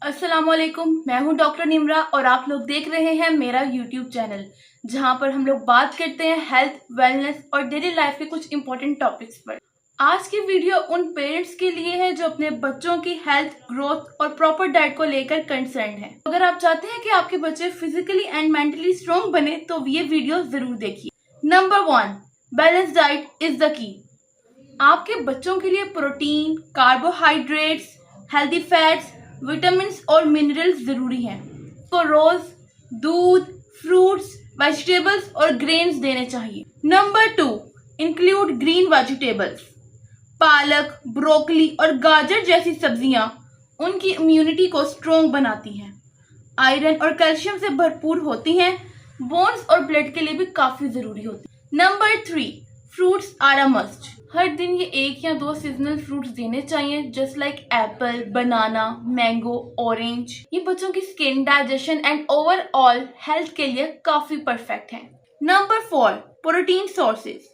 अस्सलामुअलैकुम, मैं हूं डॉक्टर निम्रा और आप लोग देख रहे हैं मेरा यूट्यूब चैनल जहां पर हम लोग बात करते हैं हेल्थ, वेलनेस और डेली लाइफ के कुछ इंपॉर्टेंट टॉपिक्स पर। आज की वीडियो उन पेरेंट्स के लिए है जो अपने बच्चों की हेल्थ, ग्रोथ और प्रॉपर डाइट को लेकर कंसर्न है। अगर आप चाहते हैं कि आपके बच्चे फिजिकली एंड मेंटली स्ट्रॉन्ग बने तो ये वीडियो जरूर देखिए। Number 1, balance diet is the key. आपके बच्चों के लिए protein, carbohydrates, healthy fats, vitamin और मिनरल्स जरूरी हैं। तो रोज दूध, फ्रूट्स, वेजिटेबल्स और ग्रेन्स देने चाहिए। Number 2, include green vegetables. पालक, ब्रोकली और गाजर जैसी सब्जियां उनकी इम्यूनिटी को स्ट्रोंग बनाती हैं। आयरन और कैल्शियम से भरपूर होती हैं। बोन्स और ब्लड के लिए भी काफी जरूरी होती है। नंबर 3, फ्रूट्स आर अ मस्ट। हर दिन ये 1 या 2 सीजनल फ्रूट्स देने चाहिए, just like apple, banana, mango, orange. ये बच्चों की skin, digestion and overall health के लिए काफी परफेक्ट है। नंबर 4, प्रोटीन सोर्सेज।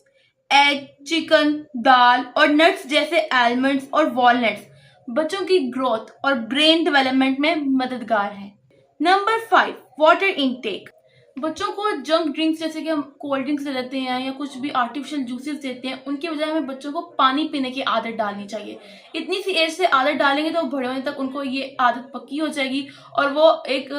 एग, चिकन, दाल और नट्स जैसे आलमंड्स और वॉलनट्स बच्चों की ग्रोथ और ब्रेन डेवलपमेंट में मददगार है। Number 5, water intake. बच्चों को जंक ड्रिंक्स जैसे कि हम कोल्ड ड्रिंक्स दे देते हैं या कुछ भी आर्टिफिशियल जूसेस देते हैं, उनके बजाय हमें बच्चों को पानी पीने की आदत डालनी चाहिए। इतनी सी एज से आदत डालेंगे तो बड़े होने तक उनको ये आदत पक्की हो जाएगी और वो एक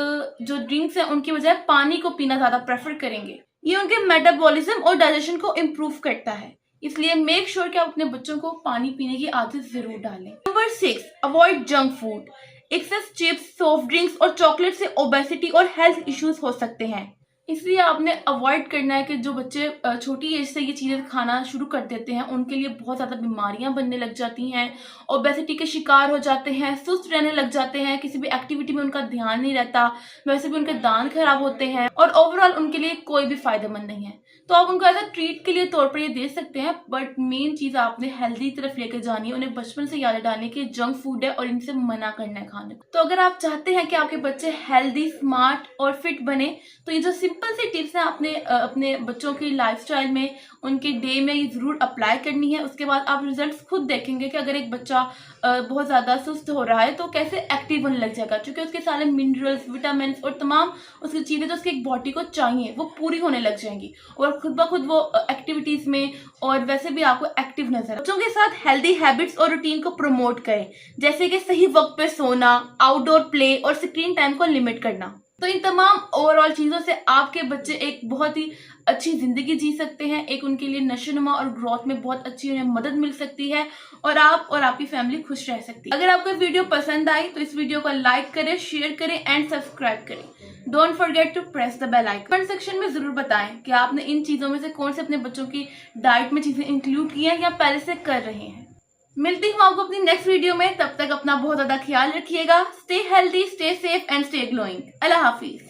जो ड्रिंक्स हैं उनके बजाय पानी को पीना ज़्यादा प्रेफर करेंगे। ये उनके मेटाबॉलिज्म और डाइजेशन को इम्प्रूव करता है, इसलिए मेक श्योर कि आप अपने बच्चों को पानी पीने की आदत जरूर डालें। Number 6, avoid junk food. Excess chips, soft drinks और चॉकलेट से ओबेसिटी और हेल्थ इश्यूज हो सकते हैं, इसलिए आपने अवॉइड करना है कि जो बच्चे छोटी एज से ये चीज़ें खाना शुरू कर देते हैं उनके लिए बहुत ज़्यादा बीमारियां बनने लग जाती हैं, ओबेसिटी के शिकार हो जाते हैं, सुस्त रहने लग जाते हैं, किसी भी एक्टिविटी में उनका ध्यान नहीं रहता, वैसे भी उनके दांत खराब होते हैं और ओवरऑल उनके लिए कोई भी फायदेमंद नहीं है। तो आप उनको एज अ ट्रीट के लिए तौर पर ये दे सकते हैं, बट मेन चीज़ आपने हेल्दी तरफ लेकर जानी है। उन्हें बचपन से याद डालने की जंक फूड है और इनसे मना करना है खाने को। तो अगर आप चाहते हैं कि आपके बच्चे हेल्दी, स्मार्ट और फिट बने तो ये जो सिंपल सी टिप्स हैं आपने अपने बच्चों की लाइफस्टाइल में, उनके डे में ये जरूर अप्लाई करनी है। उसके बाद आप रिजल्ट्स खुद देखेंगे कि अगर एक बच्चा बहुत ज़्यादा सुस्त हो रहा है तो कैसे एक्टिव होने लग जाएगा, क्योंकि उसके सारे मिनरल्स, विटामिन और तमाम उसकी चीज़ें जो उसकी एक बॉडी को चाहिए वो पूरी होने लग जाएंगी और खुद ब खुद वो एक्टिविटीज़ में और वैसे भी आपको एक्टिव नजर। बच्चों के साथ हेल्दी हैबिट्स और रूटीन को प्रमोट करें, जैसे कि सही वक्त पे सोना, आउटडोर प्ले और स्क्रीन टाइम को लिमिट करना। तो इन तमाम ओवरऑल चीज़ों से आपके बच्चे एक बहुत ही अच्छी ज़िंदगी जी सकते हैं, एक उनके लिए नशोनुमा और ग्रोथ में बहुत अच्छी उन्हें मदद मिल सकती है और आप और आपकी फैमिली खुश रह सकती है। अगर आपको वीडियो पसंद आई तो इस वीडियो को लाइक करें, शेयर करें एंड सब्सक्राइब करें। Don't forget to press the bell icon. Comment section में ज़रूर बताएं कि आपने इन चीज़ों में से कौन से अपने बच्चों की डाइट में चीज़ें इंक्लूड की हैं या पहले से कर रहे हैं। मिलती हूँ आपको अपनी नेक्स्ट वीडियो में, तब तक अपना बहुत ज़्यादा ख्याल रखिएगा। Stay healthy, stay safe and stay glowing. Allah Hafiz.